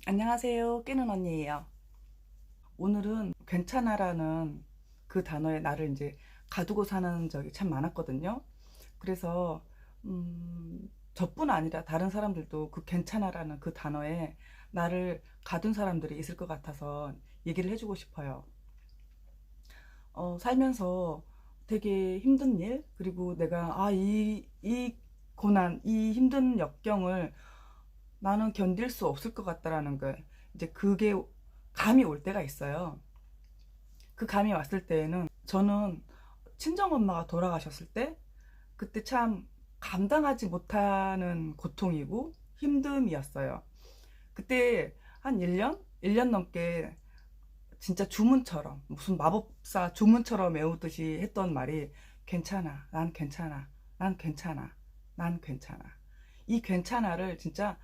안녕하세요. 깨는 언니예요. 오늘은 괜찮아라는 그 단어에 나를 이제 가두고 사는 적이 참 많았거든요. 그래서 저뿐 아니라 다른 사람들도 그 괜찮아라는 그 단어에 나를 가둔 사람들이 있을 것 같아서 얘기를 해주고 싶어요. 살면서 되게 힘든 일, 그리고 내가 이 고난, 이 힘든 역경을 나는 견딜 수 없을 것 같다라는 걸 이제 그게 감이 올 때가 있어요. 그 감이 왔을 때에는 저는 친정엄마가 돌아가셨을 때 그때 참 감당하지 못하는 고통이고 힘듦이었어요. 그때 한 1년? 1년 넘게 진짜 주문처럼 무슨 마법사 주문처럼 외우듯이 했던 말이 괜찮아, 난 괜찮아, 난 괜찮아, 난 괜찮아. 이 괜찮아를 진짜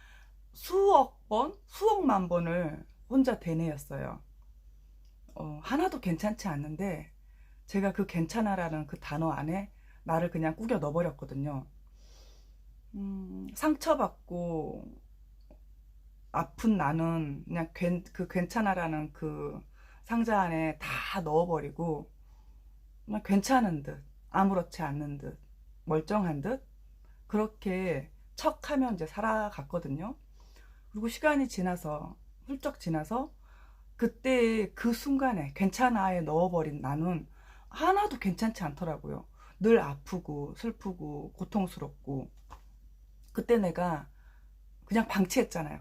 수억 번, 수억만 번을 혼자 되뇌었어요. 하나도 괜찮지 않는데 제가 그 괜찮아라는 그 단어 안에 나를 그냥 꾸겨 넣어버렸거든요. 상처받고 아픈 나는 그냥 그 괜찮아라는 그 상자 안에 다 넣어버리고 그냥 괜찮은 듯, 아무렇지 않는 듯, 멀쩡한 듯 그렇게 척하면 이제 살아갔거든요. 그리고 시간이 지나서 훌쩍 지나서 그때 그 순간에 괜찮아에 넣어버린 나는 하나도 괜찮지 않더라고요. 늘 아프고 슬프고 고통스럽고 그때 내가 그냥 방치했잖아요.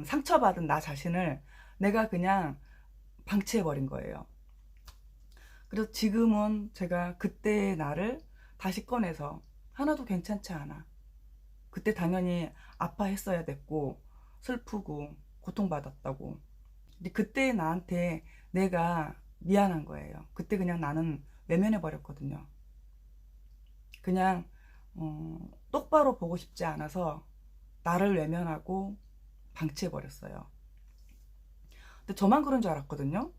상처받은 나 자신을 내가 그냥 방치해버린 거예요. 그래서 지금은 제가 그때의 나를 다시 꺼내서 하나도 괜찮지 않아. 그때 당연히 아파했어야 됐고 슬프고 고통받았다고. 근데 그때 나한테 내가 미안한 거예요. 그때 그냥 나는 외면해 버렸거든요. 그냥 똑바로 보고 싶지 않아서 나를 외면하고 방치해 버렸어요. 근데 저만 그런 줄 알았거든요.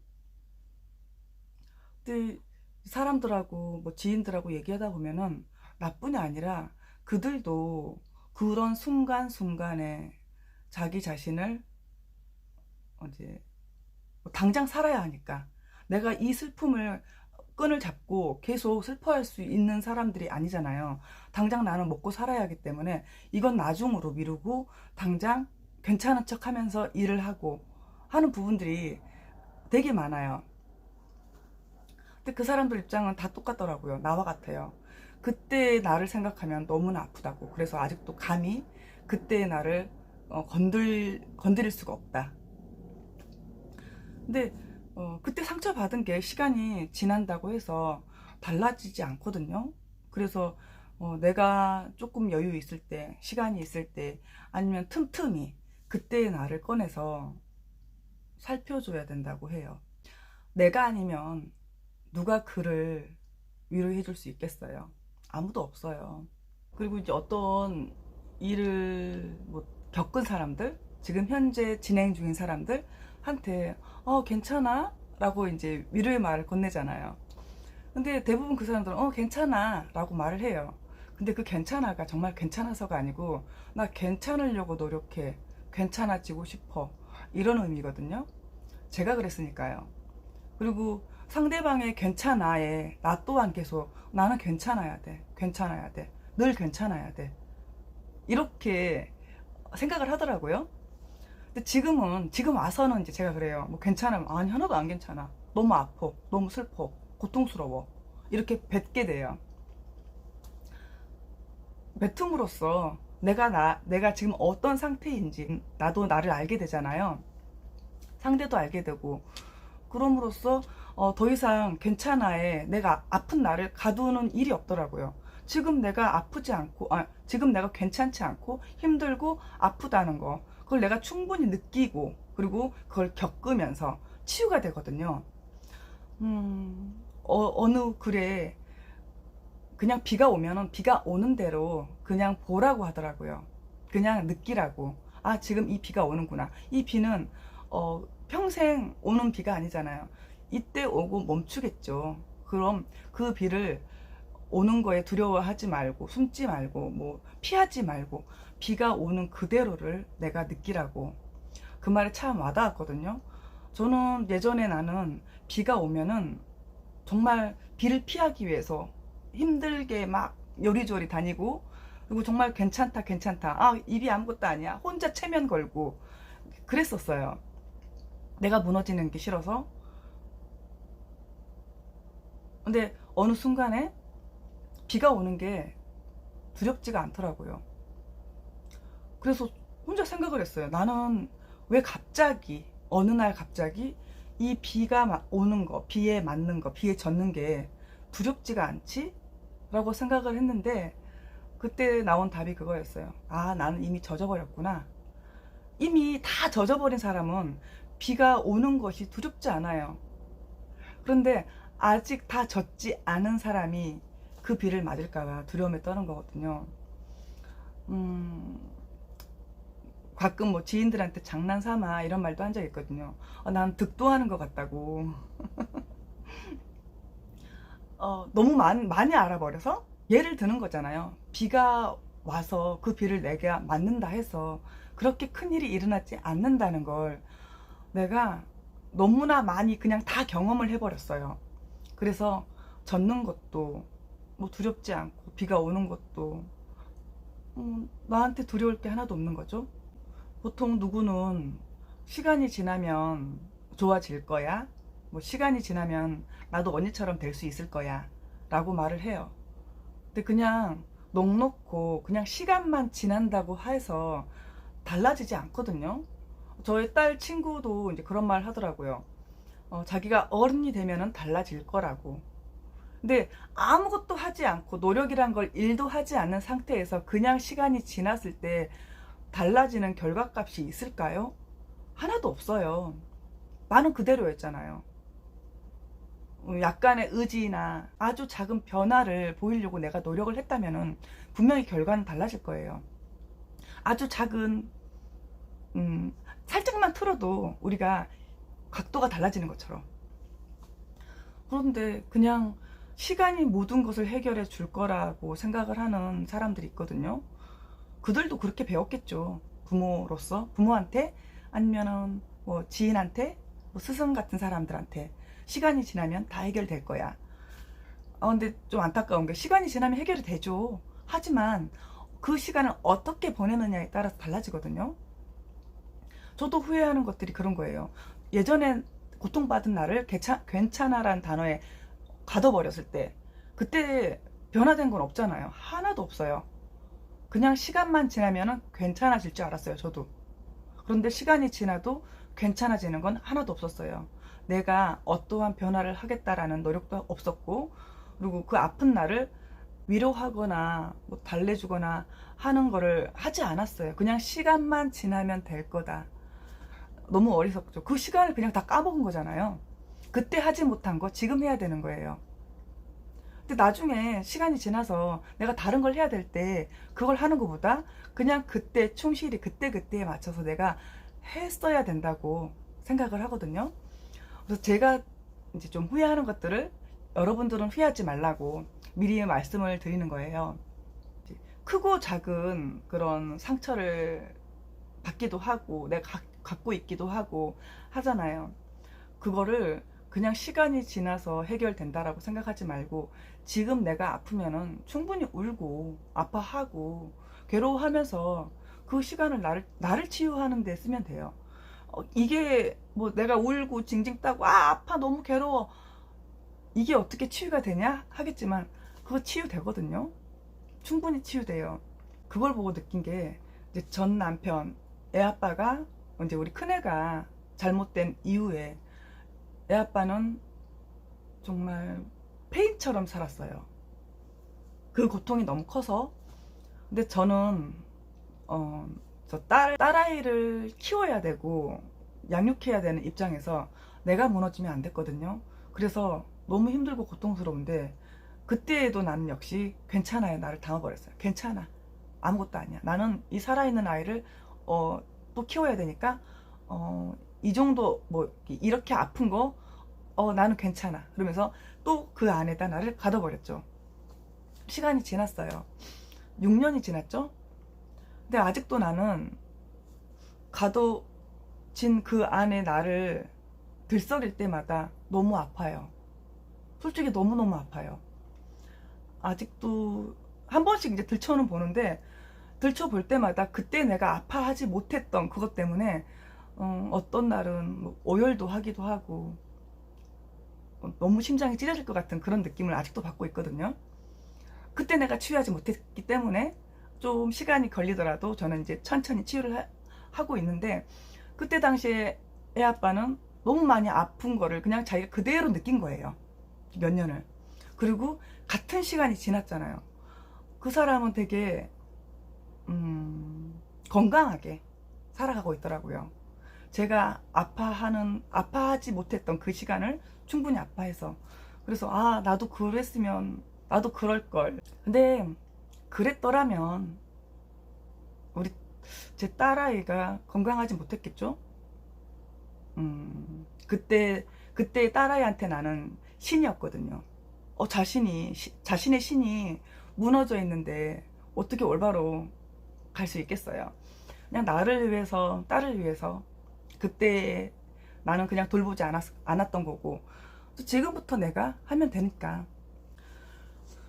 근데 사람들하고 뭐 지인들하고 얘기하다 보면은 나뿐이 아니라 그들도 그런 순간순간에 자기 자신을 이제 당장 살아야 하니까 내가 이 슬픔을 끈을 잡고 계속 슬퍼할 수 있는 사람들이 아니잖아요. 당장 나는 먹고 살아야 하기 때문에 이건 나중으로 미루고 당장 괜찮은 척 하면서 일을 하고 하는 부분들이 되게 많아요. 근데 그 사람들 입장은 다 똑같더라고요. 나와 같아요. 그때의 나를 생각하면 너무나 아프다고. 그래서 아직도 감히 그때의 나를 건드릴 수가 없다. 근데 그때 상처받은 게 시간이 지난다고 해서 달라지지 않거든요. 그래서 내가 조금 여유 있을 때, 시간이 있을 때, 아니면 틈틈이 그때의 나를 꺼내서 살펴줘야 된다고 해요. 내가 아니면 누가 그를 위로해 줄 수 있겠어요? 아무도 없어요. 그리고 이제 어떤 일을 뭐 겪은 사람들, 지금 현재 진행 중인 사람들한테 괜찮아? 라고 이제 위로의 말을 건네잖아요. 근데 대부분 그 사람들은 괜찮아 라고 말을 해요. 근데 그 괜찮아가 정말 괜찮아서가 아니고 나 괜찮으려고 노력해. 괜찮아지고 싶어. 이런 의미거든요. 제가 그랬으니까요. 그리고 상대방의 괜찮아에 나 또한 계속 나는 괜찮아야 돼. 괜찮아야 돼. 늘 괜찮아야 돼. 이렇게 생각을 하더라고요. 근데 지금 와서는 이제 제가 그래요. 뭐 괜찮으면 아니 하나도 안 괜찮아. 너무 아파. 너무 슬퍼. 고통스러워. 이렇게 뱉게 돼요. 뱉음으로써 내가 지금 어떤 상태인지 나도 나를 알게 되잖아요. 상대도 알게 되고 그럼으로써 더 이상 괜찮아에 내가 아픈 나를 가두는 일이 없더라고요. 지금 내가 아프지 않고, 지금 내가 괜찮지 않고 힘들고 아프다는 거, 그걸 내가 충분히 느끼고, 그리고 그걸 겪으면서 치유가 되거든요. 어느 글에 그냥 비가 오면은 비가 오는 대로 그냥 보라고 하더라고요. 그냥 느끼라고. 아, 지금 이 비가 오는구나. 이 비는 평생 오는 비가 아니잖아요. 이때 오고 멈추겠죠. 그럼 그 비를 오는 거에 두려워하지 말고 숨지 말고 뭐 피하지 말고 비가 오는 그대로를 내가 느끼라고. 그 말이 참 와닿았거든요. 저는 예전에 나는 비가 오면은 정말 비를 피하기 위해서 힘들게 막 요리조리 다니고, 그리고 정말 괜찮다 괜찮다, 아 입이 아무것도 아니야, 혼자 체면 걸고 그랬었어요. 내가 무너지는 게 싫어서. 근데 어느 순간에 비가 오는 게 두렵지가 않더라고요. 그래서 혼자 생각을 했어요. 나는 왜 갑자기 어느 날 갑자기 이 비가 오는 거, 비에 맞는 거, 비에 젖는 게 두렵지가 않지? 라고 생각을 했는데, 그때 나온 답이 그거였어요. 아, 나는 이미 젖어버렸구나. 이미 다 젖어버린 사람은 비가 오는 것이 두렵지 않아요. 그런데 아직 다 젖지 않은 사람이 그 비를 맞을까봐 두려움에 떠는 거거든요. 가끔 뭐 지인들한테 장난삼아 이런 말도 한 적 있거든요. 난 득도하는 것 같다고. 너무 많이 알아버려서 예를 드는 거잖아요. 비가 와서 그 비를 내가 맞는다 해서 그렇게 큰일이 일어나지 않는다는 걸 내가 너무나 많이 그냥 다 경험을 해버렸어요. 그래서 젖는 것도 뭐 두렵지 않고, 비가 오는 것도 나한테 두려울 게 하나도 없는 거죠. 보통 누구는 시간이 지나면 좋아질 거야, 뭐 시간이 지나면 나도 언니처럼 될 수 있을 거야 라고 말을 해요. 근데 그냥 넋놓고 그냥 시간만 지난다고 해서 달라지지 않거든요. 저희 딸 친구도 이제 그런 말 하더라고요. 자기가 어른이 되면은 달라질 거라고. 근데 아무것도 하지 않고 노력이란 걸 일도 하지 않는 상태에서 그냥 시간이 지났을 때 달라지는 결과값이 있을까요? 하나도 없어요. 나는 그대로였잖아요. 약간의 의지나 아주 작은 변화를 보이려고 내가 노력을 했다면은 분명히 결과는 달라질 거예요. 아주 작은 살짝만 틀어도 우리가 각도가 달라지는 것처럼. 그런데 그냥 시간이 모든 것을 해결해 줄 거라고 생각을 하는 사람들이 있거든요. 그들도 그렇게 배웠겠죠. 부모로서, 부모한테, 아니면은 뭐 지인한테, 뭐 스승 같은 사람들한테 시간이 지나면 다 해결될 거야. 근데 좀 안타까운 게 시간이 지나면 해결이 되죠. 하지만 그 시간을 어떻게 보내느냐에 따라서 달라지거든요. 저도 후회하는 것들이 그런 거예요. 예전에 고통받은 나를 괜찮아라는 단어에 가둬버렸을 때, 그때 변화된 건 없잖아요. 하나도 없어요. 그냥 시간만 지나면 괜찮아질 줄 알았어요, 저도. 그런데 시간이 지나도 괜찮아지는 건 하나도 없었어요. 내가 어떠한 변화를 하겠다라는 노력도 없었고, 그리고 그 아픈 나를 위로하거나 뭐 달래주거나 하는 거를 하지 않았어요. 그냥 시간만 지나면 될 거다. 너무 어리석죠. 그 시간을 그냥 다 까먹은 거잖아요. 그때 하지 못한 거 지금 해야 되는 거예요. 근데 나중에 시간이 지나서 내가 다른 걸 해야 될 때 그걸 하는 것보다 그냥 그때 충실히 그때그때에 맞춰서 내가 했어야 된다고 생각을 하거든요. 그래서 제가 이제 좀 후회하는 것들을 여러분들은 후회하지 말라고 미리 말씀을 드리는 거예요. 크고 작은 그런 상처를 받기도 하고 내가 갖고 있기도 하고 하잖아요. 그거를 그냥 시간이 지나서 해결된다라고 생각하지 말고, 지금 내가 아프면은 충분히 울고 아파하고 괴로워하면서 그 시간을 나를 치유하는 데 쓰면 돼요. 이게 뭐 내가 울고 징징 따고 아파 너무 괴로워, 이게 어떻게 치유가 되냐 하겠지만 그거 치유되거든요. 충분히 치유돼요. 그걸 보고 느낀 게, 이제 전 남편 애 아빠가, 이제 우리 큰애가 잘못된 이후에 애 아빠는 정말 폐인처럼 살았어요. 그 고통이 너무 커서. 근데 저는 저 딸아이를 키워야 되고 양육해야 되는 입장에서 내가 무너지면 안 됐거든요. 그래서 너무 힘들고 고통스러운데, 그때에도 나는 역시 괜찮아요. 나를 담아버렸어요. 괜찮아, 아무것도 아니야. 나는 이 살아있는 아이를 또 키워야 되니까 이 정도 뭐 이렇게 아픈 거 나는 괜찮아. 그러면서 또 그 안에다 나를 가둬버렸죠. 시간이 지났어요. 6년이 지났죠? 근데 아직도 나는 가둬진 그 안에 나를 들썩일 때마다 너무 아파요. 솔직히 너무너무 아파요. 아직도 한 번씩 이제 들춰는 보는데, 들춰볼 때마다 그때 내가 아파하지 못했던 그것 때문에 어떤 날은 뭐 오열도 하기도 하고 너무 심장이 찢어질 것 같은 그런 느낌을 아직도 받고 있거든요. 그때 내가 치유하지 못했기 때문에 좀 시간이 걸리더라도 저는 이제 천천히 치유를 하고 있는데, 그때 당시에 애 아빠는 너무 많이 아픈 거를 그냥 자기가 그대로 느낀 거예요. 몇 년을. 그리고 같은 시간이 지났잖아요. 그 사람은 되게 건강하게 살아가고 있더라고요. 제가 아파하지 못했던 그 시간을 충분히 아파해서. 그래서 아, 나도 그랬으면, 나도 그럴걸. 근데 그랬더라면 우리 제 딸아이가 건강하지 못했겠죠? 그때 딸아이한테 나는 신이었거든요. 자신의 신이 무너져 있는데 어떻게 올바로 갈 수 있겠어요? 그냥 나를 위해서, 딸을 위해서 그때 나는 그냥 돌보지 않았던 거고, 또 지금부터 내가 하면 되니까.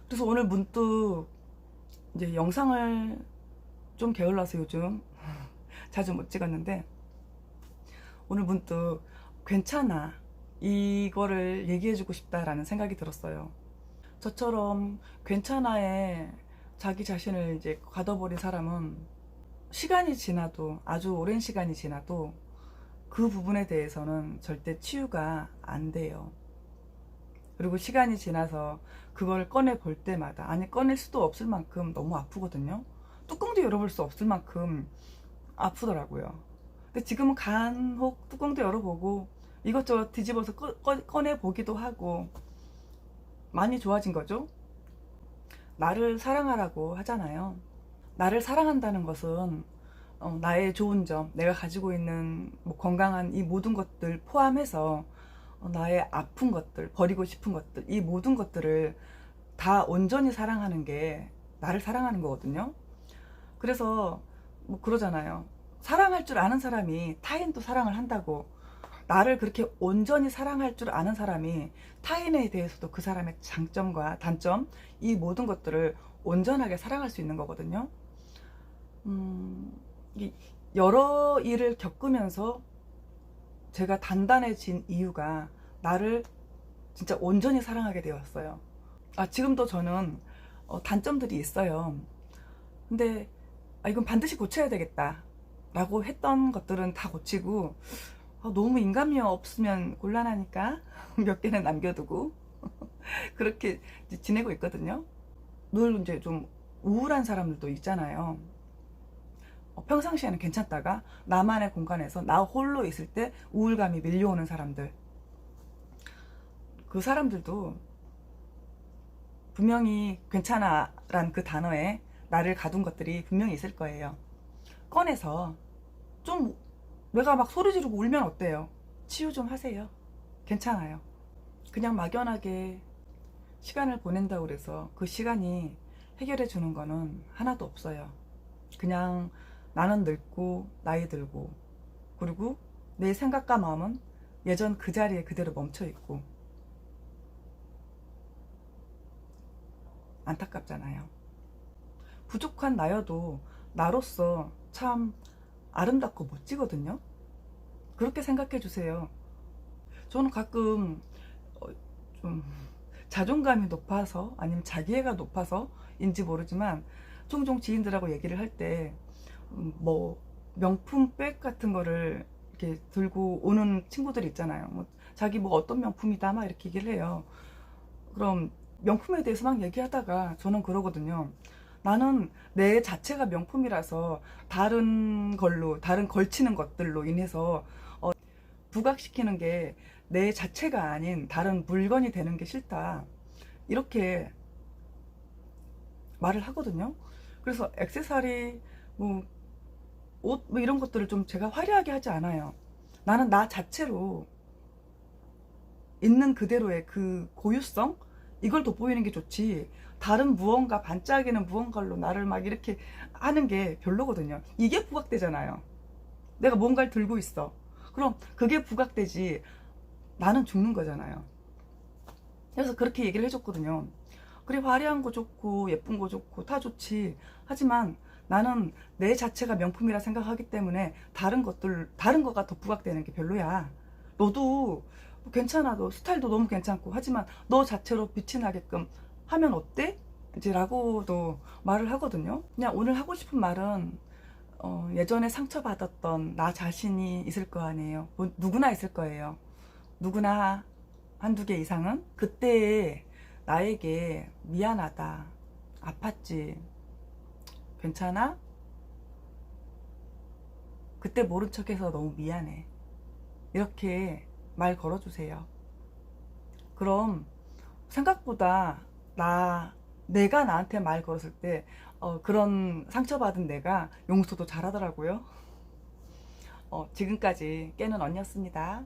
그래서 오늘 문득 이제 영상을 좀 게을러서 요즘 자주 못 찍었는데, 오늘 문득 괜찮아, 이거를 얘기해주고 싶다라는 생각이 들었어요. 저처럼 괜찮아에 자기 자신을 이제 가둬버린 사람은 시간이 지나도, 아주 오랜 시간이 지나도 그 부분에 대해서는 절대 치유가 안 돼요. 그리고 시간이 지나서 그걸 꺼내 볼 때마다, 아니 꺼낼 수도 없을 만큼 너무 아프거든요. 뚜껑도 열어볼 수 없을 만큼 아프더라고요. 근데 지금은 간혹 뚜껑도 열어보고 이것저것 뒤집어서 꺼내 보기도 하고 많이 좋아진 거죠. 나를 사랑하라고 하잖아요. 나를 사랑한다는 것은 나의 좋은 점, 내가 가지고 있는 뭐 건강한 이 모든 것들 포함해서 나의 아픈 것들, 버리고 싶은 것들, 이 모든 것들을 다 온전히 사랑하는 게 나를 사랑하는 거거든요. 그래서 뭐 그러잖아요. 사랑할 줄 아는 사람이 타인도 사랑을 한다고. 나를 그렇게 온전히 사랑할 줄 아는 사람이 타인에 대해서도 그 사람의 장점과 단점, 이 모든 것들을 온전하게 사랑할 수 있는 거거든요. 여러 일을 겪으면서 제가 단단해진 이유가 나를 진짜 온전히 사랑하게 되었어요. 지금도 저는 단점들이 있어요. 근데 이건 반드시 고쳐야 되겠다 라고 했던 것들은 다 고치고, 너무 인간미 없으면 곤란하니까 몇 개는 남겨두고 그렇게 지내고 있거든요. 늘 이제 좀 우울한 사람들도 있잖아요. 평상시에는 괜찮다가 나만의 공간에서 나 홀로 있을 때 우울감이 밀려오는 사람들, 그 사람들도 분명히 괜찮아 란 그 단어에 나를 가둔 것들이 분명히 있을 거예요. 꺼내서 좀, 내가 막 소리 지르고 울면 어때요? 치유 좀 하세요. 괜찮아요. 그냥 막연하게 시간을 보낸다고 그래서 그 시간이 해결해 주는 거는 하나도 없어요. 그냥 나는 늙고 나이 들고, 그리고 내 생각과 마음은 예전 그 자리에 그대로 멈춰 있고, 안타깝잖아요. 부족한 나여도 나로서 참 아름답고 멋지거든요. 그렇게 생각해 주세요. 저는 가끔 좀 자존감이 높아서, 아니면 자기애가 높아서인지 모르지만, 종종 지인들하고 얘기를 할 때 뭐 명품 백 같은 거를 이렇게 들고 오는 친구들 있잖아요. 자기 뭐 어떤 명품이다 막 이렇게 얘기를 해요. 그럼 명품에 대해서 막 얘기하다가 저는 그러거든요. 나는 내 자체가 명품이라서 다른 걸치는 것들로 인해서 부각시키는 게 내 자체가 아닌 다른 물건이 되는 게 싫다, 이렇게 말을 하거든요. 그래서 액세서리, 뭐 옷, 뭐 이런 것들을 좀 제가 화려하게 하지 않아요. 나는 나 자체로 있는 그대로의 그 고유성, 이걸 돋보이는 게 좋지, 다른 무언가 반짝이는 무언가로 나를 막 이렇게 하는 게 별로거든요. 이게 부각되잖아요. 내가 뭔가를 들고 있어. 그럼 그게 부각되지, 나는 죽는 거잖아요. 그래서 그렇게 얘기를 해줬거든요. 그래, 화려한 거 좋고 예쁜 거 좋고 다 좋지, 하지만 나는 내 자체가 명품이라 생각하기 때문에 다른 거가 더 부각되는 게 별로야. 너도 괜찮아, 너 스타일도 너무 괜찮고, 하지만 너 자체로 빛이 나게끔 하면 어때? 이제 라고도 말을 하거든요. 그냥 오늘 하고 싶은 말은, 예전에 상처받았던 나 자신이 있을 거 아니에요. 뭐 누구나 있을 거예요. 누구나 한두 개 이상은 그때의 나에게 미안하다, 아팠지, 괜찮아? 그때 모른 척해서 너무 미안해, 이렇게 말 걸어주세요. 그럼 생각보다 내가 나한테 말 걸었을 때 그런 상처받은 내가 용서도 잘하더라고요. 지금까지 깨는 언니였습니다.